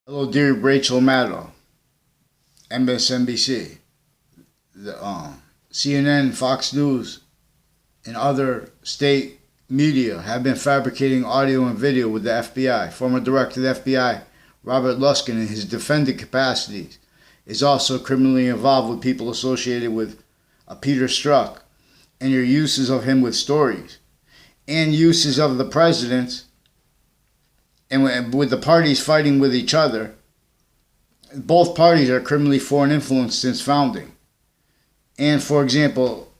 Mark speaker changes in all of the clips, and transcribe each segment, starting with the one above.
Speaker 1: Hello, dear Rachel Maddow, MSNBC, CNN, Fox News, and other state media have been fabricating audio and video with the FBI. Former director of the FBI, Robert Luskin, in his defendant capacities, is also criminally involved with people associated with Peter Strzok, and your uses of him with stories, and uses of the presidents, and with the parties fighting with each other. Both parties are criminally foreign influenced since founding. And for example,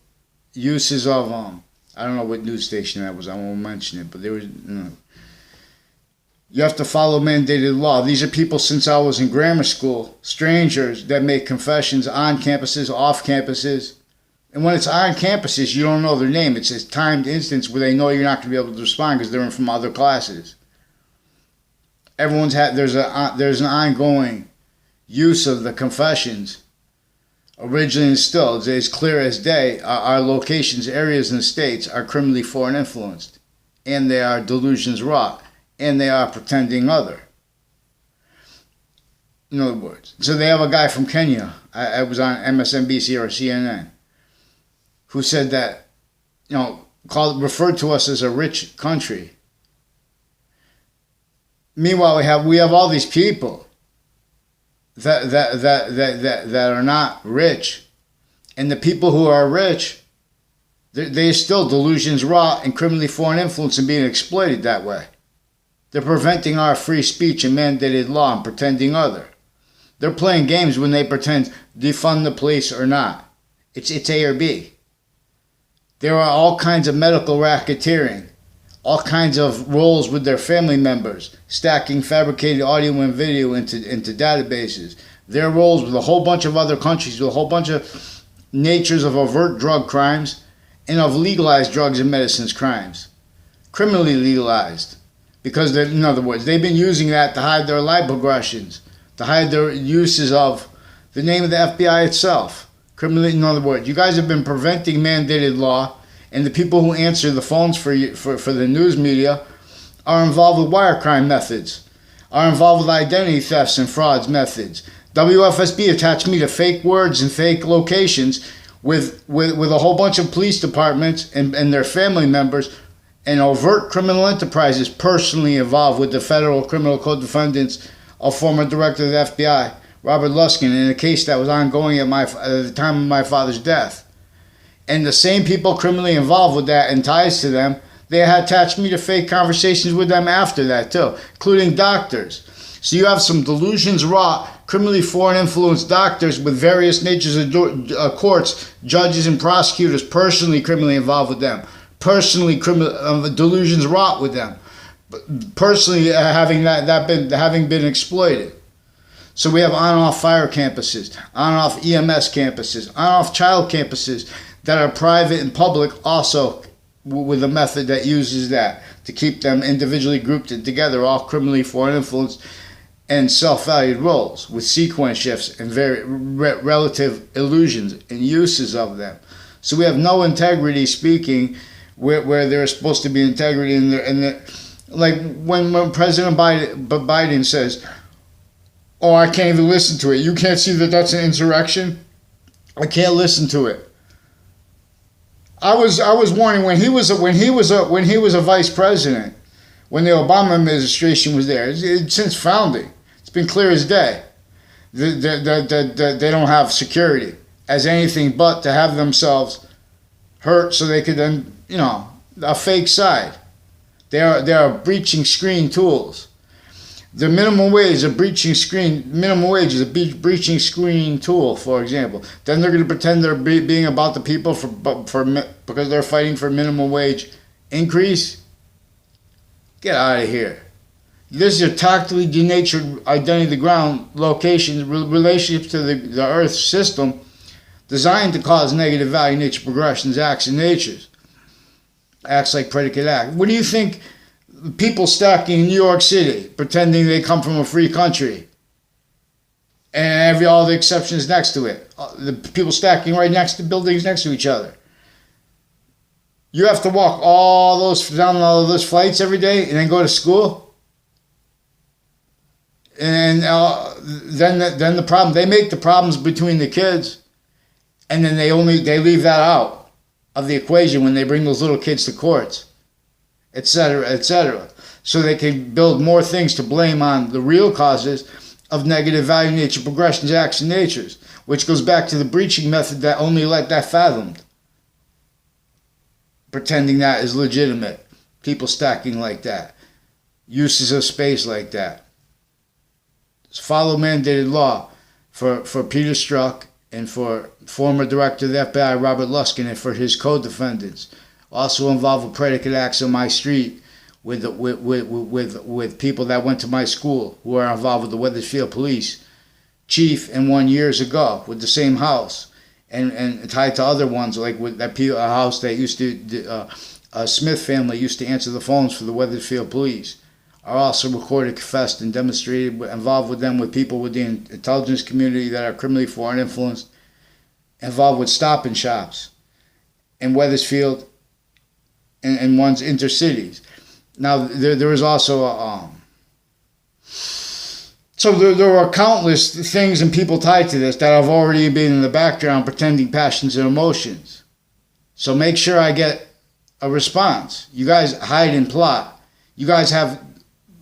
Speaker 1: uses of I don't know what news station that was, I won't mention it, but there was you have to follow mandated law. These are people since I was in grammar school, strangers that make confessions on campuses, off campuses. And when it's on campuses, you don't know their name. It's a timed instance where they know you're not going to be able to respond because they're in from other classes. There's an ongoing use of the confessions. Originally and still, it's as clear as day, our locations, areas, and states are criminally foreign influenced, and they are delusions wrought, and they are pretending other. In other words, so they have a guy from Kenya, I was on MSNBC or CNN, who said that, referred to us as a rich country. Meanwhile, we have all these people that are not rich, and the people who are rich, they're still delusions wrought and criminally foreign influence and being exploited that way. They're preventing our free speech and mandated law and pretending other. They're playing games when they pretend defund the police or not. It's A or B. There are all kinds of medical racketeering, all kinds of roles with their family members, stacking fabricated audio and video into databases. Their roles with a whole bunch of other countries, with a whole bunch of natures of overt drug crimes and of legalized drugs and medicines crimes. Criminally legalized. Because, in other words, they've been using that to hide their lipoaggressions, to hide their uses of the name of the FBI itself. Criminally, in other words, you guys have been preventing mandated law, and the people who answer the phones for the news media are involved with wire crime methods, are involved with identity thefts and frauds methods. WFSB attached me to fake words and fake locations with a whole bunch of police departments and their family members and overt criminal enterprises personally involved with the federal criminal co-defendants of former director of the FBI, Robert Luskin, in a case that was ongoing at the time of my father's death. And the same people criminally involved with that and ties to them, they had attached me to fake conversations with them after that too, including doctors. So you have some delusions wrought, criminally foreign influenced doctors with various natures of courts, judges and prosecutors personally criminally involved with them, personally delusions wrought with them, personally having been exploited. So we have on-off fire campuses, on-off EMS campuses, on-off child campuses that are private and public, also with a method that uses that to keep them individually grouped together, all criminally foreign influenced and self-valued roles with sequence shifts and very relative illusions and uses of them. So we have no integrity speaking where there's supposed to be integrity in there. Like when President Biden says, "Oh, I can't even listen to it. You can't see that that's an insurrection? I can't listen to it." I was warning when he was a vice president, when the Obama administration was there. Since founding, it's been clear as day that they don't have security as anything but to have themselves hurt so they could then, a fake side. They are breaching screen tools. The minimum wage is a breaching screen tool, for example. Then they're going to pretend they're being about the people because they're fighting for minimum wage increase. Get out of here. This is a tactically denatured identity of the ground location relationships to the Earth system designed to cause negative value nature progressions, acts and natures. Acts like Predicate Act. What do you think? People stacking in New York City, pretending they come from a free country, and all the exceptions next to it. The people stacking right next to buildings next to each other. You have to walk down all those flights every day and then go to school. And then the problem, they make the problems between the kids, and then they leave that out of the equation when they bring those little kids to courts, etc., etc. So they can build more things to blame on the real causes of negative value nature progressions, action natures, which goes back to the breaching method that only let that fathomed, pretending that is legitimate, people stacking like that, uses of space like that. Follow mandated law for Peter Strzok and for former director of the F.B.I. Robert Luskin and for his co-defendants. Also involved with predicate acts on my street with people that went to my school who are involved with the Wethersfield Police Chief and one years ago with the same house, and tied to other ones like with that a house that used to Smith family used to answer the phones for the Wethersfield Police. Are also recorded, confessed, and demonstrated involved with them with people within the intelligence community that are criminally foreign influenced, involved with Stop and Shops in Wethersfield and one's intercities. Now there is also so there are countless things and people tied to this that have already been in the background pretending passions and emotions. So make sure I get a response. You guys hide and plot. You guys have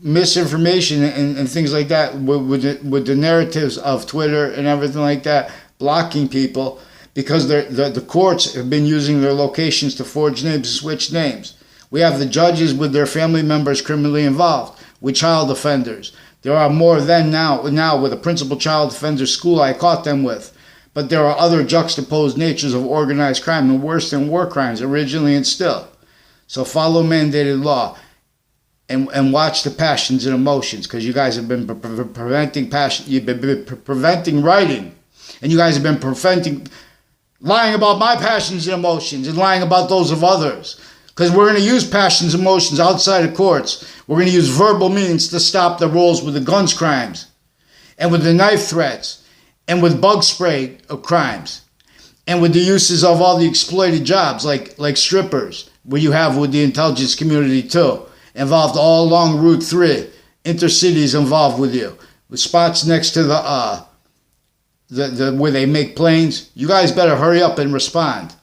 Speaker 1: misinformation and things like that with the narratives of Twitter and everything like that, blocking people because the courts have been using their locations to forge names and switch names. We have the judges with their family members criminally involved, with child offenders. There are more than now with a principal child offender school I caught them with. But there are other juxtaposed natures of organized crime and worse than war crimes originally and still. So follow mandated law. And watch the passions and emotions, because you guys have been preventing passion. You've been preventing writing, and you guys have been preventing lying about my passions and emotions and lying about those of others. Because we're going to use passions and emotions outside of courts. We're going to use verbal means to stop the rolls with the guns crimes, and with the knife threats, and with bug spray of crimes, and with the uses of all the exploited jobs like strippers, where you have with the intelligence community too. Involved all along Route 3, intercities involved with you, with spots next to the where they make planes. You guys better hurry up and respond.